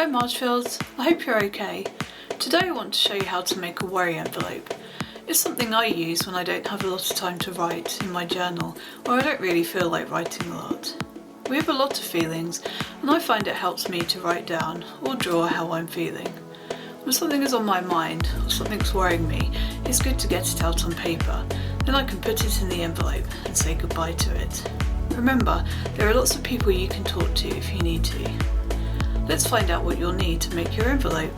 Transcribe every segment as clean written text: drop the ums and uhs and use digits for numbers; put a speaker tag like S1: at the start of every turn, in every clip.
S1: Hi Marshfields, I hope you're okay. Today I want to show you how to make a worry envelope. It's something I use when I don't have a lot of time to write in my journal, or I don't really feel like writing a lot. We have a lot of feelings, and I find it helps me to write down or draw how I'm feeling. When something is on my mind, or something's worrying me, it's good to get it out on paper. Then I can put it in the envelope and say goodbye to it. Remember, there are lots of people you can talk to if you need to. Let's find out what you'll need to make your envelope.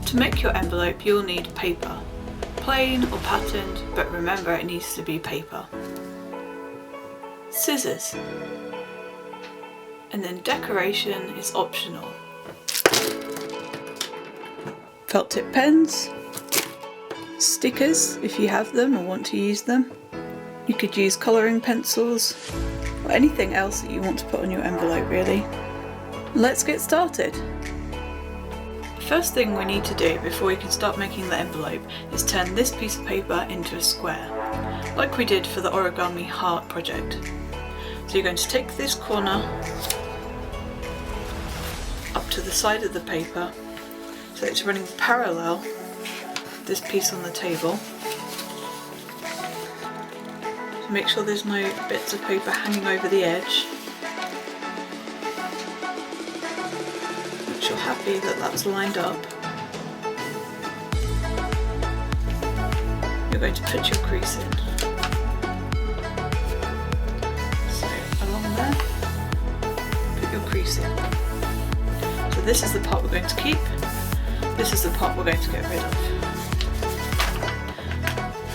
S1: To make your envelope, you'll need paper. Plain or patterned, but remember it needs to be paper. Scissors. And then decoration is optional. Felt tip pens. Stickers if you have them or want to use them. You could use colouring pencils or anything else that you want to put on your envelope really. Let's get started. The first thing we need to do before we can start making the envelope is turn this piece of paper into a square, like we did for the origami heart project. So you're going to take this corner up to the side of the paper so it's running parallel with this piece on the table. So make sure there's no bits of paper hanging over the edge. You're happy that that's lined up. You're going to put your crease in. So along there, put your crease in. So this is the part we're going to keep. This is the part we're going to get rid of.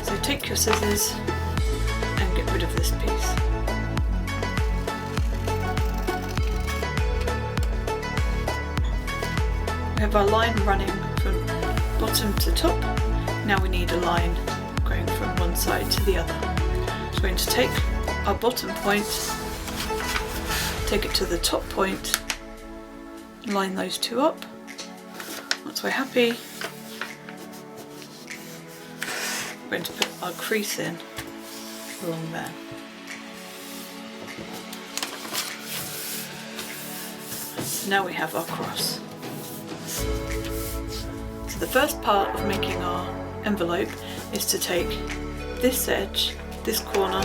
S1: So take your scissors and get rid of this piece. We have our line running from bottom to top. Now we need a line going from one side to the other. So we're going to take our bottom point, take it to the top point, line those two up. Once we're happy, we're going to put our crease in along there. So now we have our cross. So the first part of making our envelope is to take this edge, this corner,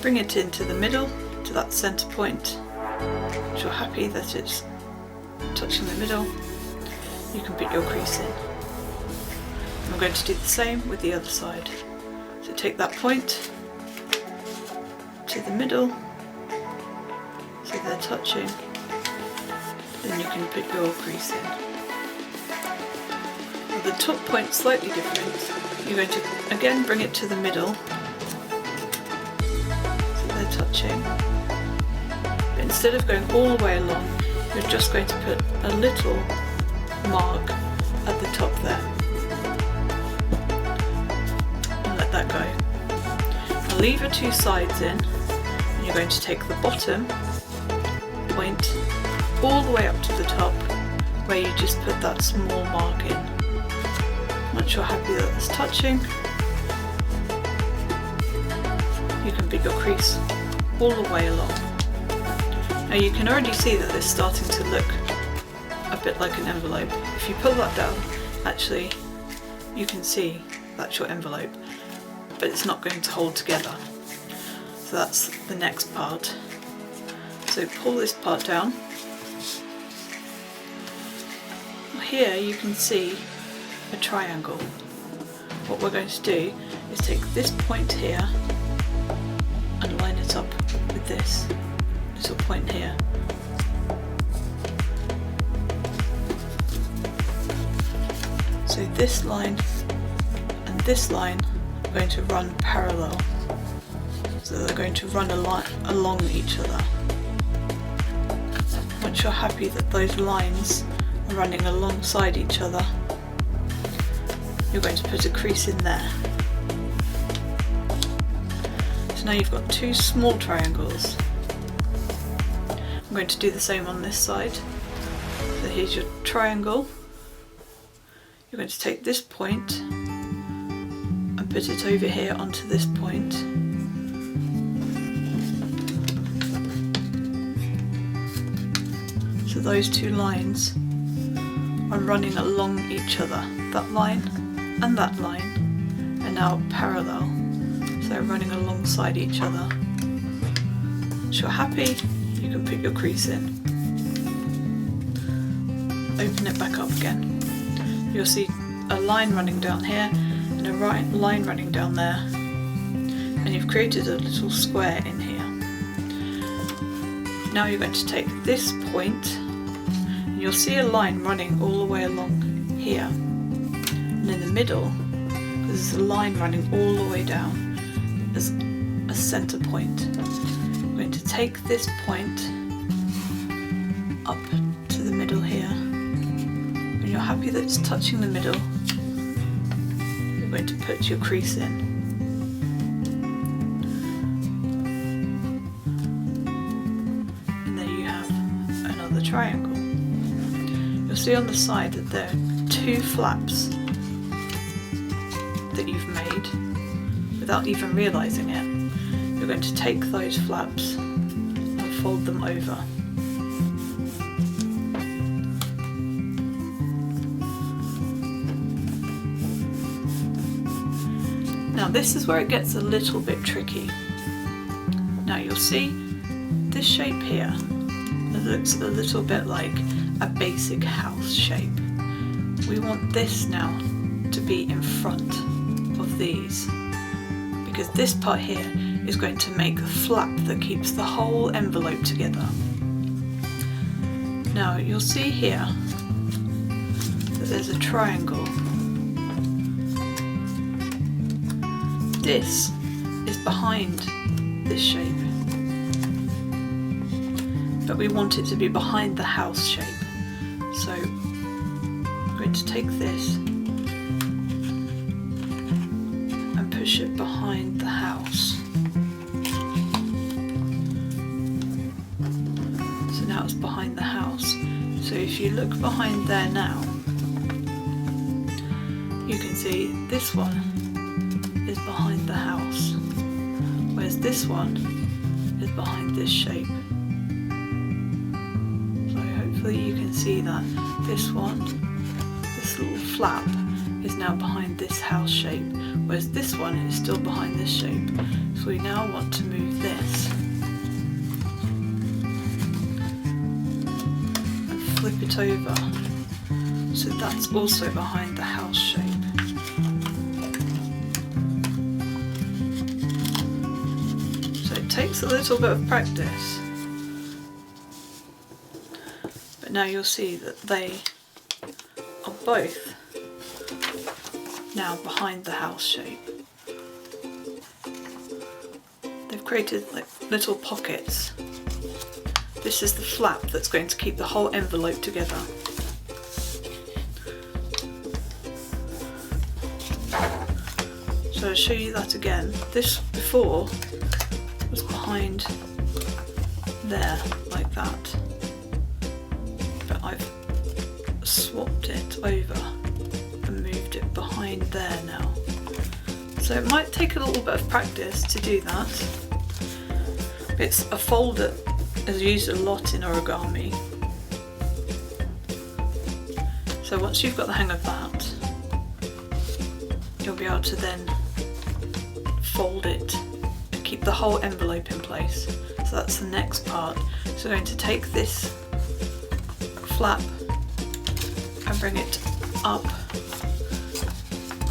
S1: bring it into the middle to that centre point. If you're happy that it's touching the middle, you can put your crease in. And we're going to do the same with the other side. So take that point to the middle, so they're touching, then you can put your crease in. The top point's slightly different. You're going to again bring it to the middle, so they're touching. But instead of going all the way along, you're just going to put a little mark at the top there. And let that go. Now leave your two sides in, and you're going to take the bottom point all the way up to the top, where you just put that small mark in. Once you're happy that it's touching, you can put your crease all the way along. Now you can already see that it's starting to look a bit like an envelope. If you pull that down, actually you can see that's your envelope, but it's not going to hold together. So that's the next part. So pull this part down. Here you can see a triangle. What we're going to do is take this point here and line it up with this little point here. So this line and this line are going to run parallel. So they're going to run along each other. Once you're happy that those lines are running alongside each other, you're going to put a crease in there. So now you've got two small triangles. I'm going to do the same on this side. So here's your triangle. You're going to take this point and put it over here onto this point. those two lines are running along each other. That line and that line are now parallel, so they're running alongside each other. Once you're happy, you can put your crease in. Open it back up again. You'll see a line running down here and a line running down there, and you've created a little square in here. Now you're going to take this point, and you'll see a line running all the way along here, and in the middle there's a line running all the way down as a centre point. I'm going to take this point up to the middle here. When you're happy that it's touching the middle, you're going to put your crease in. And there you have another triangle. You'll see on the side that there are two flaps that you've made without even realising it. You're going to take those flaps and fold them over. Now this is where it gets a little bit tricky. Now you'll see this shape here, it looks a little bit like a basic house shape. We want this now to be in front of these, because this part here is going to make a flap that keeps the whole envelope together. Now you'll see here that there's a triangle. This is behind this shape, but we want it to be behind the house shape. So I'm going to take this and push it behind the house. So now it's behind the house. So if you look behind there now, you can see this one is behind the house, whereas this one is behind this shape. So hopefully you can see that this one, this little flap, is now behind this house shape, whereas this one is still behind this shape. So we now want to move this and flip it over, so that's also behind the house shape. Takes a little bit of practice, but now you'll see that they are both now behind the house shape. They've created like little pockets. This is the flap that's going to keep the whole envelope together. So I'll show you that again. This before was behind there like that, but I've swapped it over and moved it behind there now. So it might take a little bit of practice to do that. It's a fold that is used a lot in origami. So once you've got the hang of that, you'll be able to then fold it, keep the whole envelope in place. So that's the next part. So we're going to take this flap and bring it up,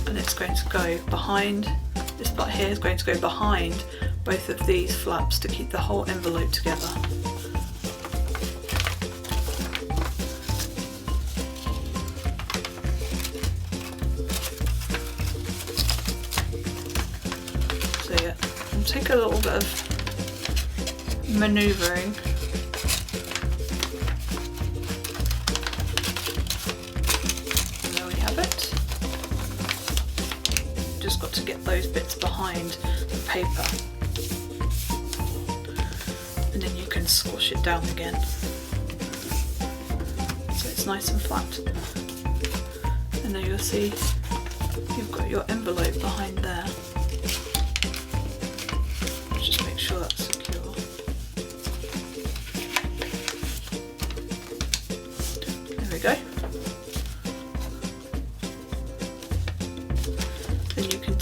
S1: and it's going to go behind, this part here is going to go behind both of these flaps to keep the whole envelope together. So yeah, it'll take a little bit of manoeuvring. And there we have it. Just got to get those bits behind the paper. And then you can squash it down again. So it's nice and flat. And then you'll see you've got your envelope behind there. Just make sure that's secure.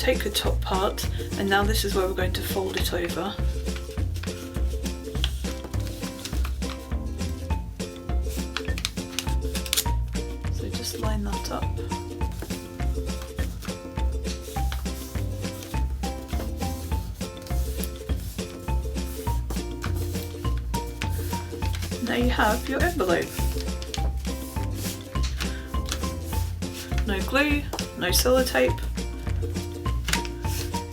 S1: take the top part, and now this is where we're going to fold it over. So just line that up. Now you have your envelope. No glue, no sellotape,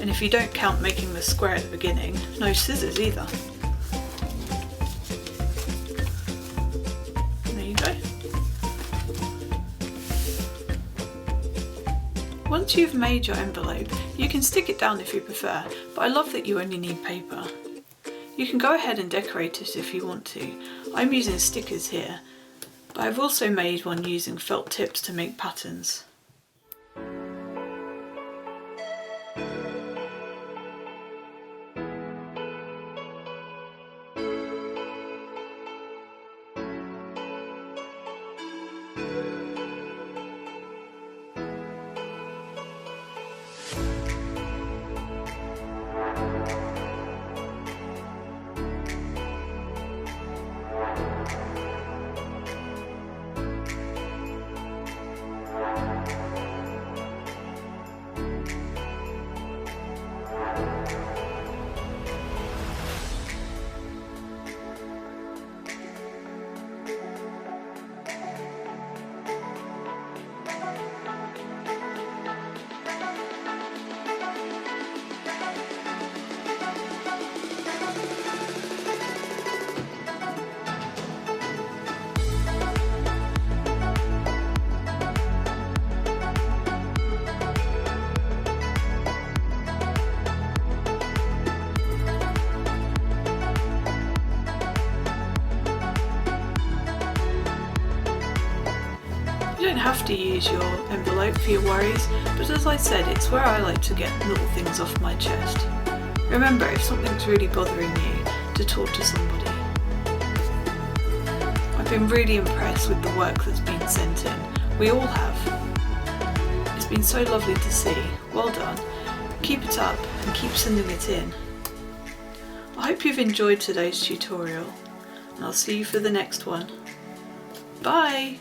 S1: and if you don't count making the square at the beginning, no scissors either. There you go. Once you've made your envelope, you can stick it down if you prefer, but I love that you only need paper. You can go ahead and decorate it if you want to. I'm using stickers here, but I've also made one using felt tips to make patterns. You don't have to use your envelope for your worries, but as I said, it's where I like to get little things off my chest. Remember, if something's really bothering you, to talk to somebody. I've been really impressed with the work that's been sent in. We all have. It's been so lovely to see. Well done. Keep it up and keep sending it in. I hope you've enjoyed today's tutorial, and I'll see you for the next one. Bye!